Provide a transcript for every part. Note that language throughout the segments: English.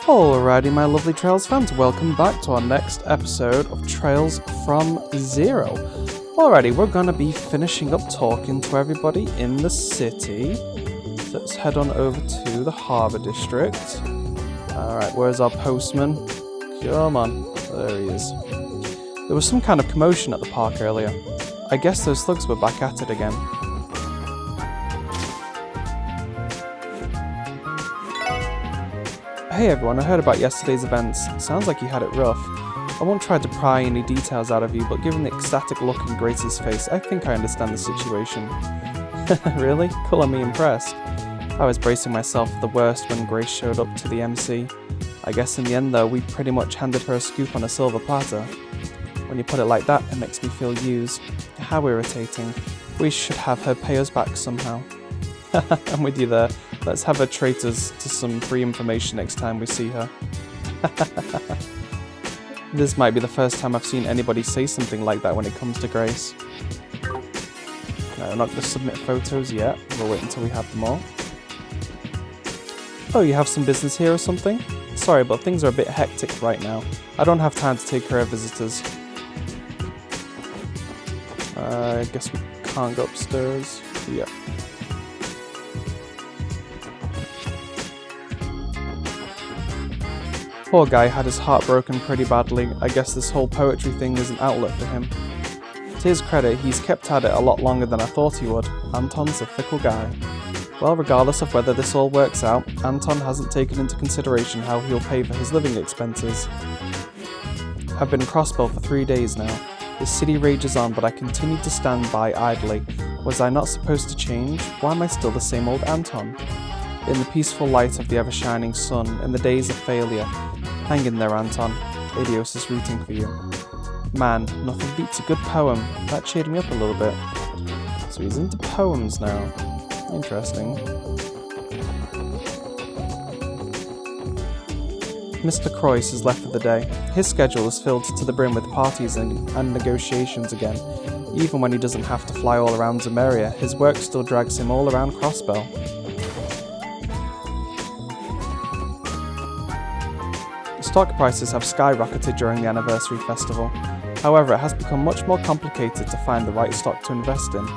Alrighty, my lovely Trails fans, welcome back to our next episode of Trails from Zero. Alrighty, we're gonna be finishing up talking to everybody in the city. So let's head on over to the Harbour District. Alright, where's our postman? Come on, there he is. There was some kind of commotion at the park earlier. I guess those thugs were back at it again. Hey everyone, I heard about yesterday's events. Sounds like you had it rough. I won't try to pry any details out of you, but given the ecstatic look in Grace's face, I think I understand the situation. Really? Colour me impressed. I was bracing myself for the worst when Grace showed up to the MC. I guess in the end though, we pretty much handed her a scoop on a silver platter. When you put it like that, it makes me feel used. How irritating. We should have her pay us back somehow. I'm with you there. Let's have her treat us to some free information next time we see her. This might be the first time I've seen anybody say something like that when it comes to Grace. No, I'm not going to submit photos yet. We'll wait until we have them all. Oh, you have some business here or something? Sorry, but things are a bit hectic right now. I don't have time to take care of visitors. I guess we can't go upstairs. Yeah. Poor guy had his heart broken pretty badly. I guess this whole poetry thing is an outlet for him. To his credit, he's kept at it a lot longer than I thought he would. Anton's a fickle guy. Well, regardless of whether this all works out, Anton hasn't taken into consideration how he'll pay for his living expenses. I've been crossbow for 3 days now. The city rages on, but I continue to stand by idly. Was I not supposed to change? Why am I still the same old Anton? In the peaceful light of the ever-shining sun, in the days of failure. Hang in there, Anton. Adios is rooting for you. Man, nothing beats a good poem. That cheered me up a little bit. So he's into poems now. Interesting. Mr. Croyce has left for the day. His schedule is filled to the brim with parties and negotiations again. Even when he doesn't have to fly all around Zemeria, his work still drags him all around Crossbell. Stock prices have skyrocketed during the anniversary festival. However, it has become much more complicated to find the right stock to invest in.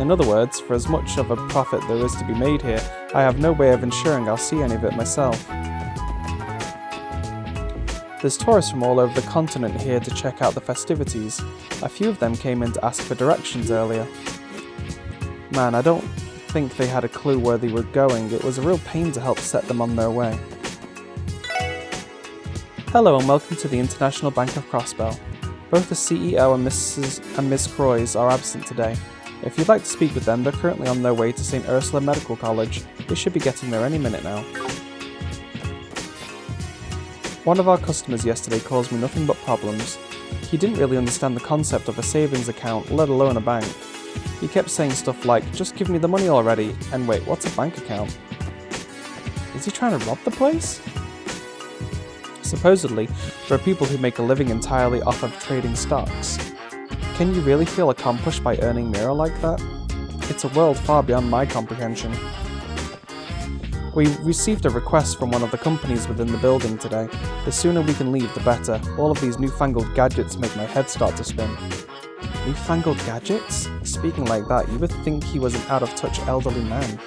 In other words, for as much of a profit there is to be made here, I have no way of ensuring I'll see any of it myself. There's tourists from all over the continent here to check out the festivities. A few of them came in to ask for directions earlier. Man, I don't think they had a clue where they were going. It was a real pain to help set them on their way. Hello and welcome to the International Bank of Crossbell. Both the CEO and Miss Croyce are absent today. If you'd like to speak with them, they're currently on their way to St. Ursula Medical College. They should be getting there any minute now. One of our customers yesterday caused me nothing but problems. He didn't really understand the concept of a savings account, let alone a bank. He kept saying stuff like, just give me the money already, and wait, what's a bank account? Is he trying to rob the place? Supposedly, there are people who make a living entirely off of trading stocks. Can you really feel accomplished by earning Mira like that? It's a world far beyond my comprehension. We received a request from one of the companies within the building today. The sooner we can leave, the better. All of these newfangled gadgets make my head start to spin. Newfangled gadgets? Speaking like that, you would think he was an out-of-touch elderly man.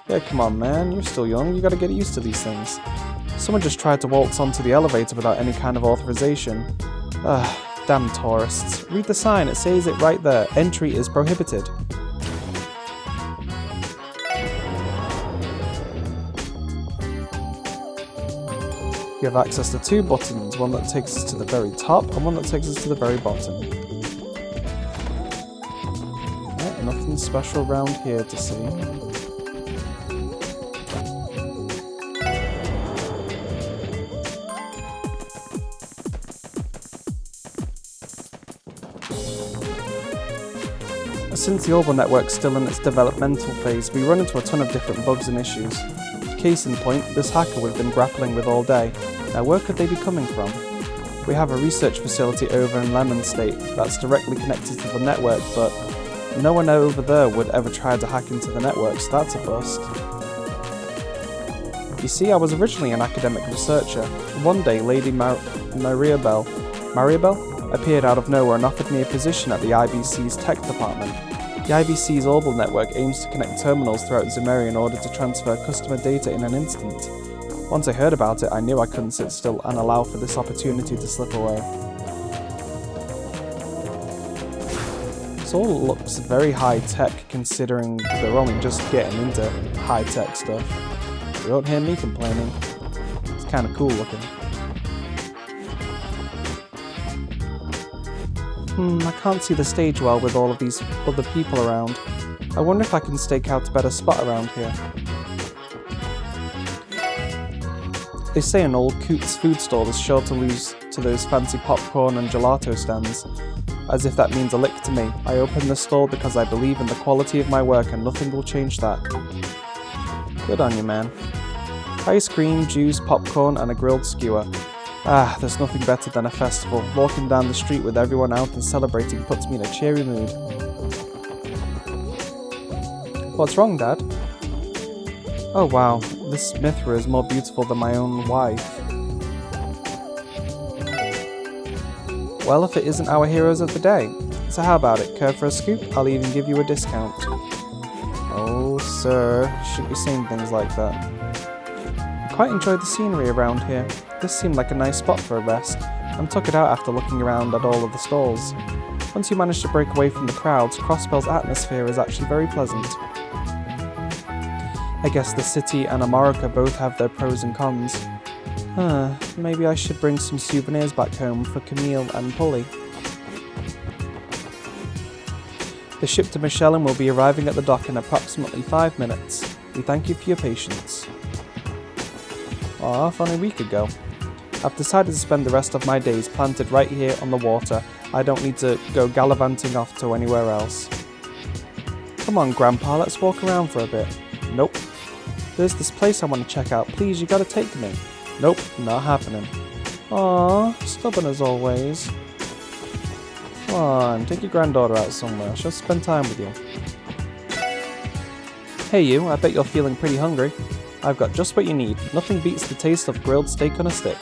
Yeah, come on man, you're still young, you gotta get used to these things. Someone just tried to waltz onto the elevator without any kind of authorization. Damn tourists. Read the sign, it says it right there. Entry is prohibited. You have access to 2 buttons, one that takes us to the very top and one that takes us to the very bottom. Right, nothing special around here to see. Since the Orbital network's still in its developmental phase, we run into a ton of different bugs and issues. Case in point, this hacker we've been grappling with all day. Now where could they be coming from? We have a research facility over in Lemon State that's directly connected to the network, but no one over there would ever try to hack into the network, so that's a bust. You see, I was originally an academic researcher. One day, Lady Maribel appeared out of nowhere and offered me a position at the IBC's tech department. The IBC's Orbital network aims to connect terminals throughout Zemeria in order to transfer customer data in an instant. Once I heard about it, I knew I couldn't sit still and allow for this opportunity to slip away. This all looks very high-tech considering they're only just getting into high-tech stuff. You don't hear me complaining. It's kind of cool looking. I can't see the stage well with all of these other people around. I wonder if I can stake out a better spot around here. They say an old Coots food stall is sure to lose to those fancy popcorn and gelato stands. As if that means a lick to me. I opened the stall because I believe in the quality of my work and nothing will change that. Good on you, man. Ice cream, juice, popcorn and a grilled skewer. Ah, there's nothing better than a festival. Walking down the street with everyone out and celebrating puts me in a cheery mood. What's wrong, Dad? Oh wow, this Mithra is more beautiful than my own wife. Well, if it isn't our heroes of the day. So how about it? Care for a scoop? I'll even give you a discount. Oh, sir, you shouldn't be saying things like that. I quite enjoyed the scenery around here. This seemed like a nice spot for a rest, and took it out after looking around at all of the stalls. Once you manage to break away from the crowds, Crosspell's atmosphere is actually very pleasant. I guess the city and Amorica both have their pros and cons. Maybe I should bring some souvenirs back home for Camille and Polly. The ship to Michelin will be arriving at the dock in approximately 5 minutes. We thank you for your patience. Off only a week ago. I've decided to spend the rest of my days planted right here on the water. I don't need to go gallivanting off to anywhere else. Come on, Grandpa, let's walk around for a bit. Nope. There's this place I want to check out. Please, you gotta take me. Nope, not happening. Aww, stubborn as always. Come on, take your granddaughter out somewhere. She'll spend time with you. Hey you, I bet you're feeling pretty hungry. I've got just what you need. Nothing beats the taste of grilled steak on a stick.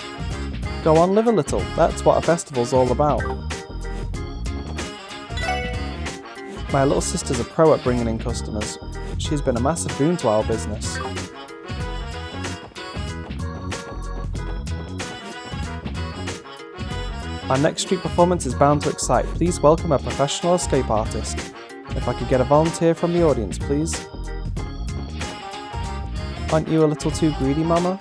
Go on, live a little. That's what a festival's all about. My little sister's a pro at bringing in customers. She's been a massive boon to our business. Our next street performance is bound to excite. Please welcome a professional escape artist. If I could get a volunteer from the audience, please. Aren't you a little too greedy, Mama?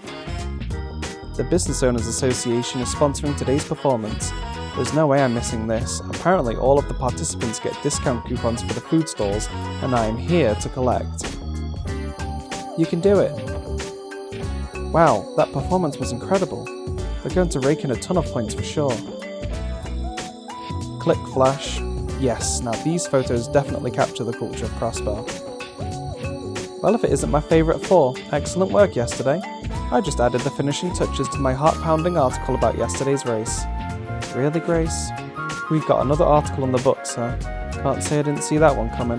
The Business Owners Association is sponsoring today's performance. There's no way I'm missing this. Apparently all of the participants get discount coupons for the food stalls, and I am here to collect. You can do it. Wow, that performance was incredible. They're going to rake in a ton of points for sure. Click flash. Yes, now these photos definitely capture the culture of Crossbell. Well, if it isn't my favourite 4, excellent work yesterday. I just added the finishing touches to my heart-pounding article about yesterday's race. Really, Grace? We've got another article on the books, huh? Can't say I didn't see that one coming.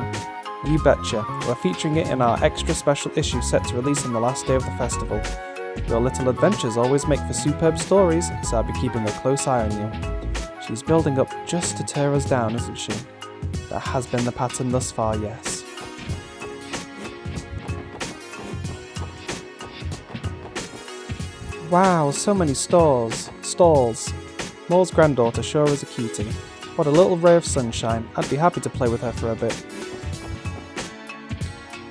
You betcha. We're featuring it in our extra special issue set to release on the last day of the festival. Your little adventures always make for superb stories, so I'll be keeping a close eye on you. She's building up just to tear us down, isn't she? That has been the pattern thus far, yes. Wow, so many stalls. Moore's granddaughter sure is a cutie. What a little ray of sunshine. I'd be happy to play with her for a bit.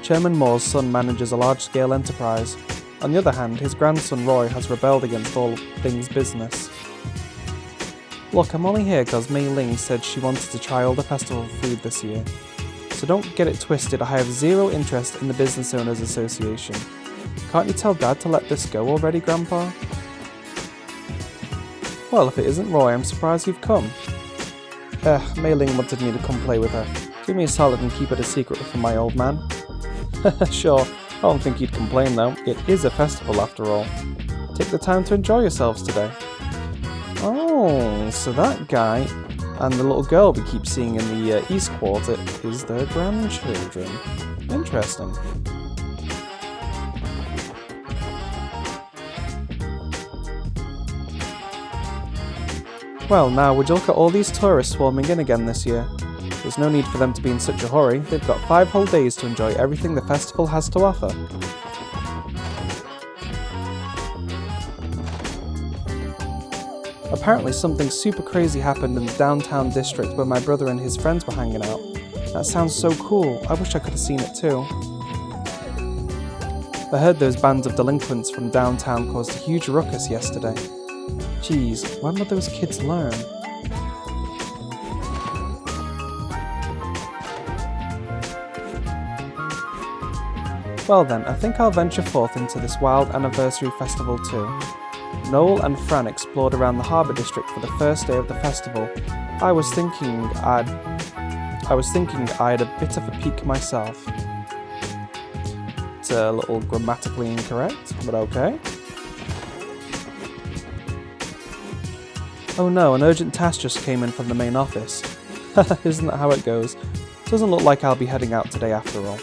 Chairman Moore's son manages a large-scale enterprise. On the other hand, his grandson Roy has rebelled against all things business. Look, I'm only here because Mei Ling said she wanted to try all the festival food this year. So don't get it twisted, I have zero interest in the Business Owners Association. Can't you tell Dad to let this go already, Grandpa? Well, if it isn't Roy, I'm surprised you've come. Mei Ling wanted me to come play with her. Do me a solid and keep it a secret from my old man. Sure, I don't think you'd complain though. It is a festival after all. Take the time to enjoy yourselves today. Oh, so that guy and the little girl we keep seeing in the East Quarter is their grandchildren. Interesting. Well, now would you look at all these tourists swarming in again this year? There's no need for them to be in such a hurry. They've got 5 whole days to enjoy everything the festival has to offer. Apparently something super crazy happened in the downtown district where my brother and his friends were hanging out. That sounds so cool. I wish I could have seen it too. I heard those bands of delinquents from downtown caused a huge ruckus yesterday. Geez, when would those kids learn? Well then, I think I'll venture forth into this wild anniversary festival too. Noel and Fran explored around the harbour district for the first day of the festival. I was thinking I'd a bit of a peek myself. It's a little grammatically incorrect, but okay. Oh no, an urgent task just came in from the main office. Isn't that how it goes? Doesn't look like I'll be heading out today after all.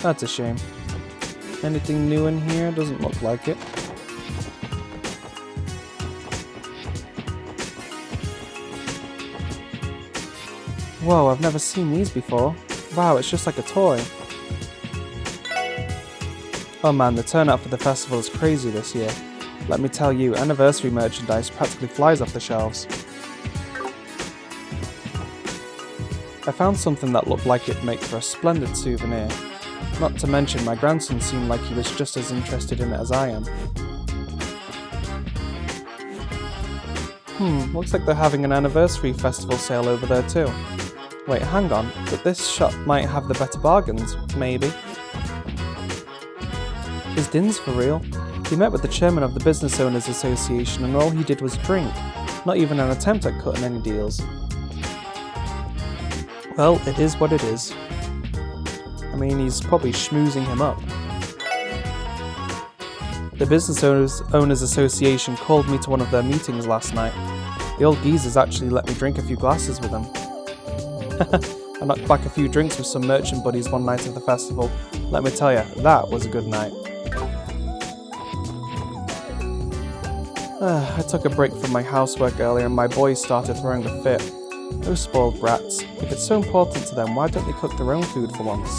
That's a shame. Anything new in here? Doesn't look like it. Whoa, I've never seen these before. Wow, it's just like a toy. Oh man, the turnout for the festival is crazy this year. Let me tell you, anniversary merchandise practically flies off the shelves. I found something that looked like it'd make for a splendid souvenir. Not to mention, my grandson seemed like he was just as interested in it as I am. Looks like they're having an anniversary festival sale over there too. Wait, hang on, but this shop might have the better bargains, maybe. Is Din's for real? He met with the chairman of the Business Owners Association and all he did was drink, not even an attempt at cutting any deals. Well, it is what it is. I mean, he's probably schmoozing him up. The Business Owners Association called me to one of their meetings last night. The old geezers actually let me drink a few glasses with them. I knocked back a few drinks with some merchant buddies one night at the festival. Let me tell you, that was a good night. I took a break from my housework earlier and my boys started throwing a fit. Those spoiled brats. If it's so important to them, why don't they cook their own food for once?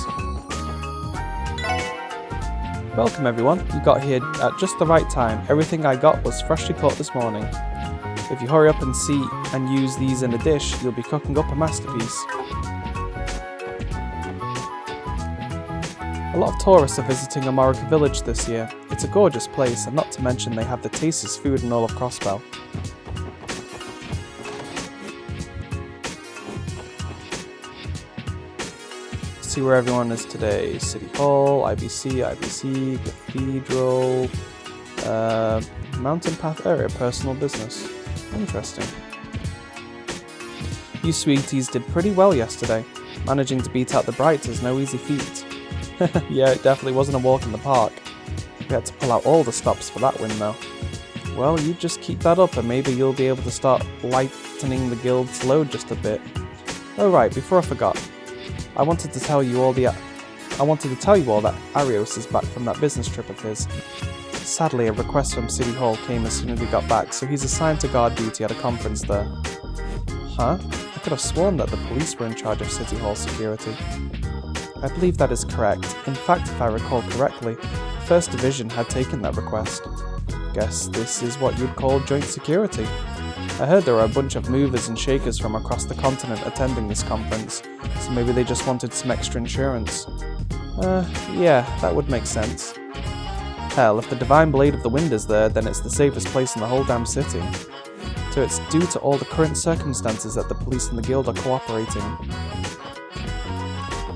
Welcome everyone, you got here at just the right time. Everything I got was freshly caught this morning. If you hurry up and see and use these in a dish, you'll be cooking up a masterpiece. A lot of tourists are visiting Amorica Village this year. It's a gorgeous place, and not to mention they have the tastiest food in all of Crossbell. See where everyone is today. City Hall, IBC, Cathedral, Mountain Path area, personal business. Interesting. You sweeties did pretty well yesterday. Managing to beat out the Brights is no easy feat. Yeah, it definitely wasn't a walk in the park. We had to pull out all the stops for that win though. Well, you just keep that up and maybe you'll be able to start lightening the guild's load just a bit. Oh right, before I forgot. I wanted to tell you all that Arios is back from that business trip of his. Sadly, a request from City Hall came as soon as he got back, so he's assigned to guard duty at a conference there. Huh? I could have sworn that the police were in charge of City Hall security. I believe that is correct. In fact, if I recall correctly, the 1st Division had taken that request. Guess this is what you'd call joint security. I heard there were a bunch of movers and shakers from across the continent attending this conference, so maybe they just wanted some extra insurance. Yeah, that would make sense. Hell, if the Divine Blade of the Wind is there, then it's the safest place in the whole damn city. So it's due to all the current circumstances that the police and the guild are cooperating.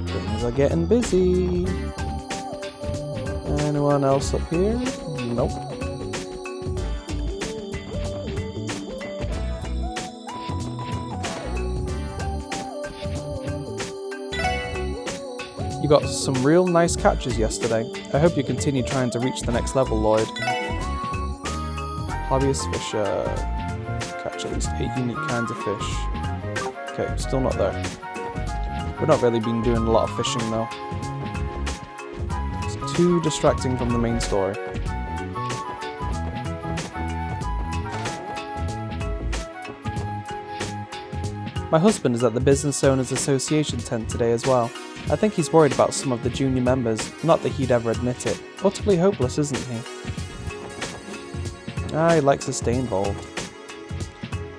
Things are getting busy. Anyone else up here? Nope. You got some real nice catches yesterday. I hope you continue trying to reach the next level, Lloyd. Hobbyist fisher. Catch at least 8 unique kinds of fish. Okay, still not there. We've not really been doing a lot of fishing though. It's too distracting from the main story. My husband is at the Business Owners Association tent today as well. I think he's worried about some of the junior members, not that he'd ever admit it. Utterly hopeless, isn't he? He likes to stay involved.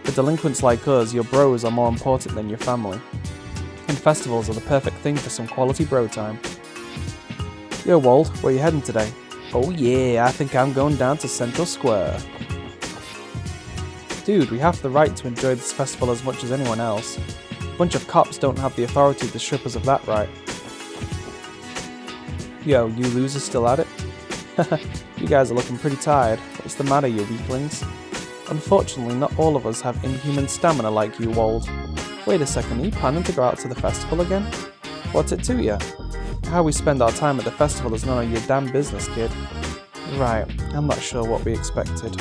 For delinquents like us, your bros are more important than your family. And festivals are the perfect thing for some quality bro time. Yo Wald, where you heading today? Oh yeah, I think I'm going down to Central Square. Dude, we have the right to enjoy this festival as much as anyone else. A bunch of cops don't have the authority to strip us of that right. Yo, you losers still at it? You guys are looking pretty tired. What's the matter, you weaklings? Unfortunately, not all of us have inhuman stamina like you, Wald. Wait a second, are you planning to go out to the festival again? What's it to you? How we spend our time at the festival is none of your damn business, kid. Right, I'm not sure what we expected.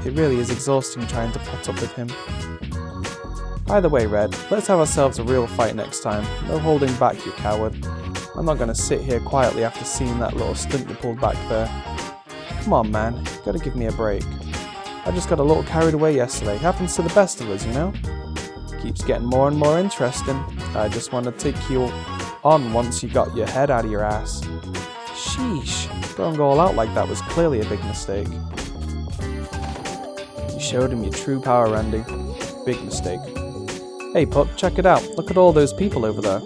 It really is exhausting trying to put up with him. By the way, Red, let's have ourselves a real fight next time. No holding back, you coward. I'm not gonna sit here quietly after seeing that little stunt you pulled back there. Come on, man, you gotta give me a break. I just got a little carried away yesterday. Happens to the best of us, you know? Keeps getting more and more interesting. I just want to take you on once you got your head out of your ass. Sheesh, going all out like that was clearly a big mistake. You showed him your true power, Randy. Big mistake. Hey pup, check it out. Look at all those people over there.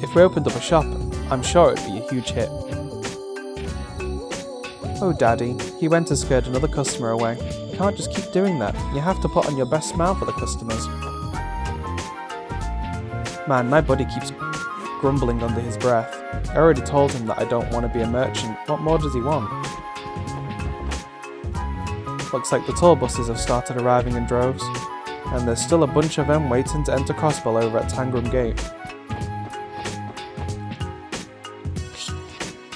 If we opened up a shop, I'm sure it'd be a huge hit. Oh daddy, he went to scared another customer away. You can't just keep doing that. You have to put on your best smile for the customers. Man, my buddy keeps grumbling under his breath. I already told him that I don't want to be a merchant. What more does he want? Looks like the tour buses have started arriving in droves. And there's still a bunch of them waiting to enter Crossbell over at Tangram Gate.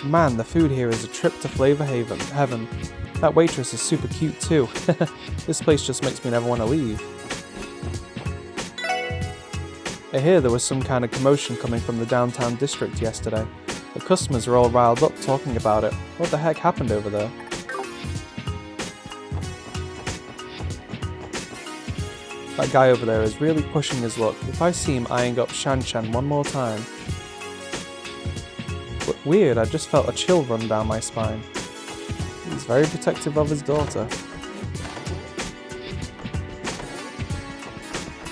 Man, the food here is a trip to Flavor Heaven. That waitress is super cute too. This place just makes me never want to leave. I hear there was some kind of commotion coming from the downtown district yesterday. The customers are all riled up talking about it. What the heck happened over there? That guy over there is really pushing his luck. If I see him eyeing up Shan-Shan one more time. But weird, I just felt a chill run down my spine. He's very protective of his daughter.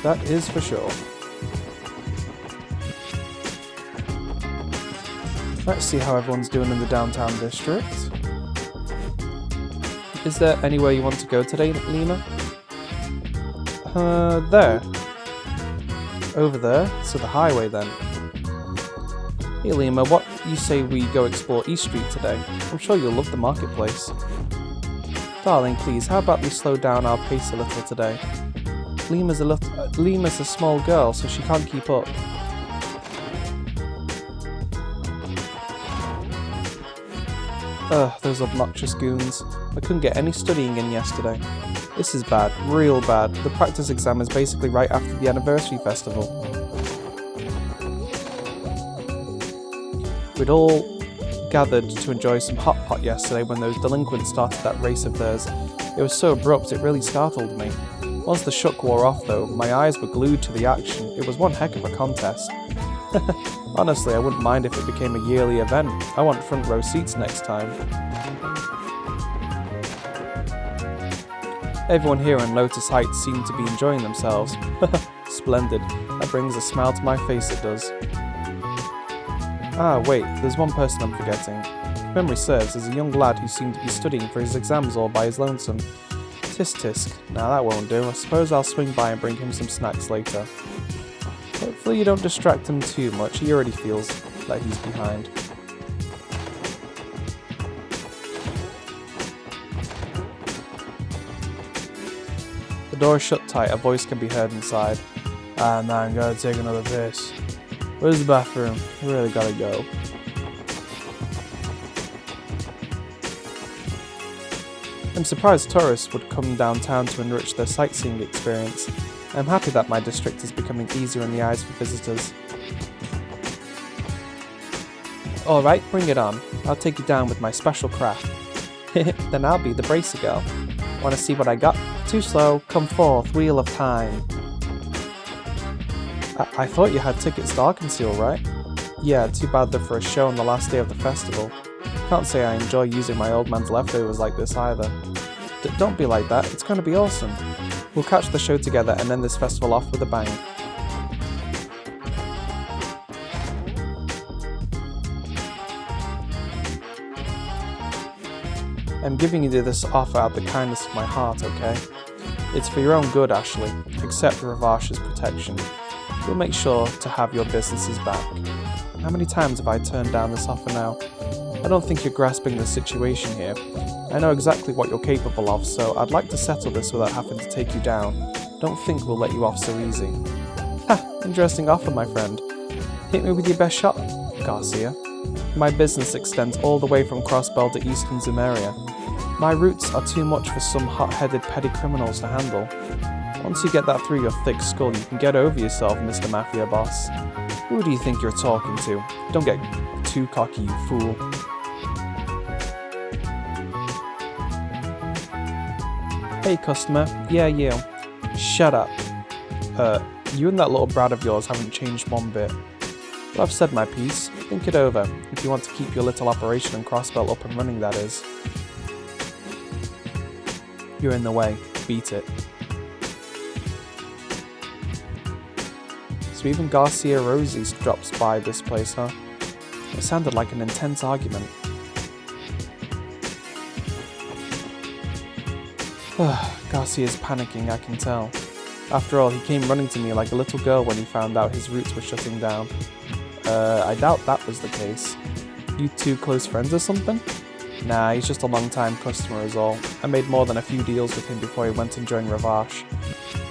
That is for sure. Let's see how everyone's doing in the downtown district. Is there anywhere you want to go today, Lima? There. Over there? So the highway then. Hey Lima, what you say we go explore East Street today? I'm sure you'll love the marketplace. Darling, please, how about we slow down our pace a little today? Lima's a small girl, so she can't keep up. Ugh, those obnoxious goons. I couldn't get any studying in yesterday. This is bad, real bad. The practice exam is basically right after the anniversary festival. We'd all gathered to enjoy some hot pot yesterday when those delinquents started that race of theirs. It was so abrupt it really startled me. Once the shock wore off though, my eyes were glued to the action. It was one heck of a contest. Honestly, I wouldn't mind if it became a yearly event. I want front row seats next time. Everyone here on Lotus Heights seemed to be enjoying themselves. Splendid. That brings a smile to my face, it does. Ah, wait, there's one person I'm forgetting. If memory serves, there's a young lad who seemed to be studying for his exams all by his lonesome. Tisk tisk. Now that won't do. I suppose I'll swing by and bring him some snacks later. Hopefully you don't distract him too much. He already feels like he's behind. The door is shut tight. A voice can be heard inside. Ah man, gotta take another piss. Where's the bathroom? I really gotta go. I'm surprised tourists would come downtown to enrich their sightseeing experience. I'm happy that my district is becoming easier in the eyes for visitors. Alright, bring it on. I'll take you down with my special craft. Then I'll be the bracer girl. Wanna see what I got? Too slow, come forth, wheel of time. I thought you had tickets to Arkansas, right? Yeah, too bad they're for a show on the last day of the festival. Can't say I enjoy using my old man's leftovers like this either. Don't be like that, it's gonna be awesome. We'll catch the show together and end this festival off with a bang. I'm giving you this offer out the kindness of my heart, okay? It's for your own good, Ashley. Accept Ravash's protection. We'll make sure to have your businesses back. How many times have I turned down this offer now? I don't think you're grasping the situation here. I know exactly what you're capable of, so I'd like to settle this without having to take you down. Don't think we'll let you off so easy. Ha! Interesting offer, my friend. Hit me with your best shot, Garcia. My business extends all the way from Crossbell to Eastern Zumeria. My roots are too much for some hot-headed petty criminals to handle. Once you get that through your thick skull, you can get over yourself, Mr. Mafia Boss. Who do you think you're talking to? Don't get too cocky, you fool. Hey customer, yeah you. Shut up. You and that little brat of yours haven't changed one bit. But I've said my piece. Think it over, if you want to keep your little operation and Crossbell up and running, that is. You're in the way. Beat it. So even Garcia Rosie's drops by this place, huh? It sounded like an intense argument. Garcia's panicking, I can tell. After all, he came running to me like a little girl when he found out his roots were shutting down. I doubt that was the case. You two close friends or something? Nah, he's just a long-time customer is all. I made more than a few deals with him before he went and joined Ravash.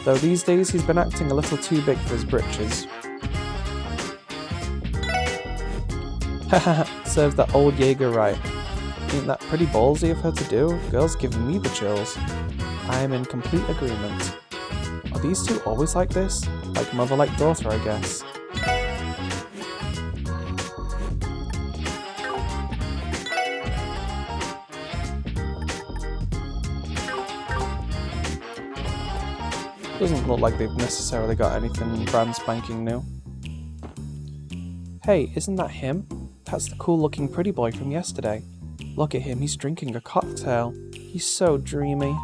Though these days he's been acting a little too big for his britches. Haha, serves that old Jaeger right. Ain't that pretty ballsy of her to do? Girl's giving me the chills. I am in complete agreement. Are these two always like this? Like mother like daughter, I guess. Doesn't look like they've necessarily got anything brand spanking new. Hey, isn't that him? That's the cool looking pretty boy from yesterday. Look at him, he's drinking a cocktail. He's so dreamy.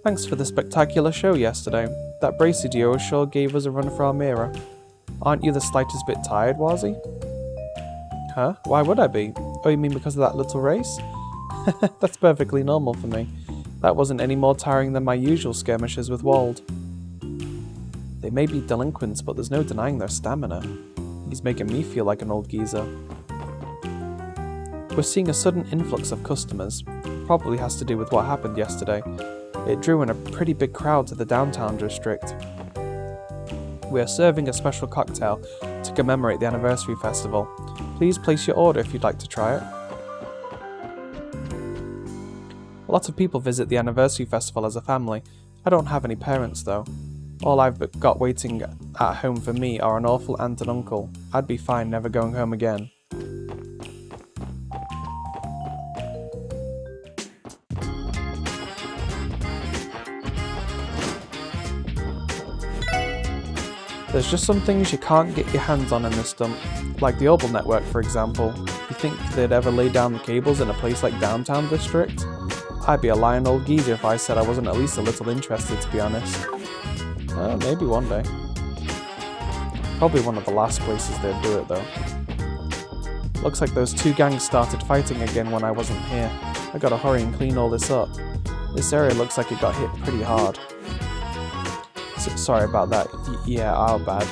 Thanks for the spectacular show yesterday. That bracer duo sure gave us a run for our mirror. Aren't you the slightest bit tired, Warzy? Huh? Why would I be? Oh, you mean because of that little race? That's perfectly normal for me. That wasn't any more tiring than my usual skirmishes with Wald. They may be delinquents, but there's no denying their stamina. He's making me feel like an old geezer. We're seeing a sudden influx of customers. Probably has to do with what happened yesterday. It drew in a pretty big crowd to the downtown district. We are serving a special cocktail to commemorate the anniversary festival. Please place your order if you'd like to try it. A lot of people visit the anniversary festival as a family. I don't have any parents though. All I've got waiting at home for me are an awful aunt and uncle. I'd be fine never going home again. There's just some things you can't get your hands on in this dump, like the Orbital network for example. You think they'd ever lay down the cables in a place like Downtown District? I'd be a lying old geezer if I said I wasn't at least a little interested, to be honest. Maybe one day. Probably one of the last places they'd do it though. Looks like those two gangs started fighting again when I wasn't here. I gotta hurry and clean all this up. This area looks like it got hit pretty hard. Sorry about that. Yeah, our bad.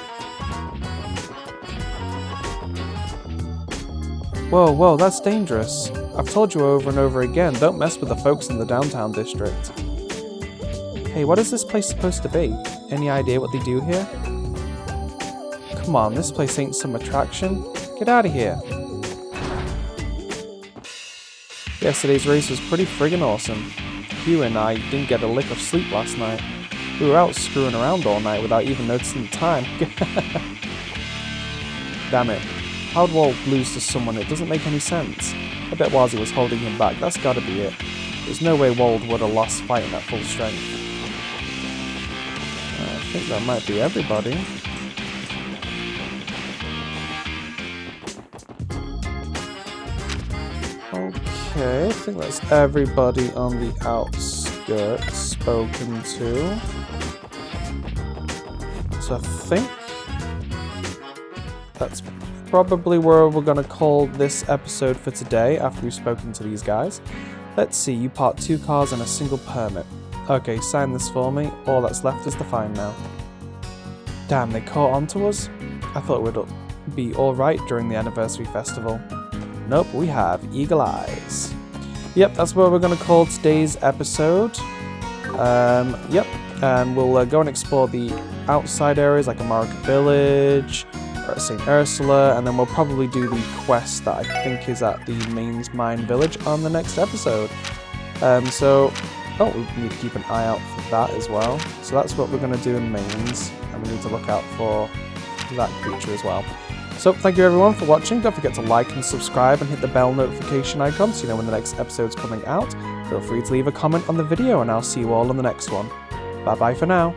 Whoa, that's dangerous. I've told you over and over again, don't mess with the folks in the downtown district. Hey, what is this place supposed to be? Any idea what they do here? Come on, this place ain't some attraction. Get out of here. Yesterday's race was pretty friggin' awesome. Hugh and I didn't get a lick of sleep last night. We were out screwing around all night without even noticing the time. Damn it. How'd Wald lose to someone? It doesn't make any sense. I bet Warzy was holding him back, that's gotta be it. There's no way Wald would have lost fighting at full strength. think that might be everybody. Okay, I think that's everybody on the outskirts spoken to. So I think that's probably where we're going to call this episode for today after we've spoken to these guys. Let's see, you parked 2 cars and a single permit. Okay, sign this for me. All that's left is the fine now. Damn, they caught on to us? I thought it would be alright during the anniversary festival. Nope, we have eagle eyes. Yep, that's what we're going to call today's episode. Yep, and we'll go and explore the outside areas like America Village, or at St. Ursula, and then we'll probably do the quest that I think is at the Mains Mine Village on the next episode. We need to keep an eye out for that as well. So that's what we're going to do in Mains, and we need to look out for that creature as well. So thank you everyone for watching. Don't forget to like and subscribe and hit the bell notification icon so you know when the next episode's coming out. Feel free to leave a comment on the video and I'll see you all on the next one. Bye bye for now.